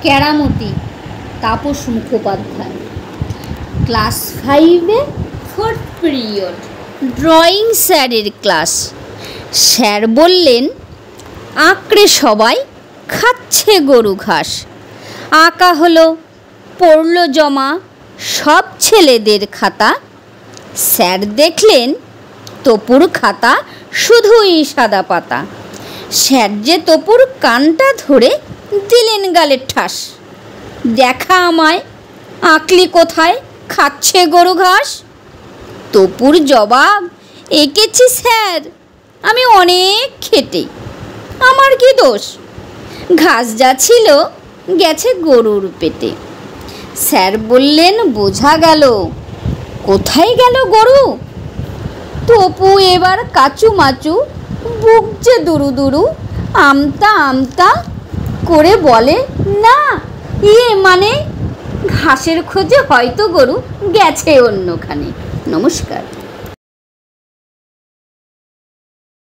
কেরামতি Tapas Mukhopadhyay. Class 5-এ 4th period, drawing স্যারের class. Sir বললেন, আঁকড়ে সবাই খাচ্ছে গরু ঘাস। আঁকা হলো, পড়ল জমা সব ছেলেদের খাতা। স্যার দেখলেন তপুর খাতা শুধুই সাদা পাতা। স্যার যে তপুর কানটা ধরে দিলেন গালে ঠাস। দেখা আমায়, আঁকলি কোথায় খাচ্ছে গরু ঘাস? তপুর জবাব, এঁকেছি স্যার আমি অনেক খেটে, আমার কি দোষ? ঘাস যা ছিল গেছে গরুর পেটে। স্যার বললেন, বোঝা গেল, কোথায় গেল গরু? তপু এবার কাচু মাচু বুকছে দুরু দুরু, আমতা আমতা করে বলে, না মানে ঘাসের খোঁজে হয়তো গরু গেছে অন্যখানে। নমস্কার।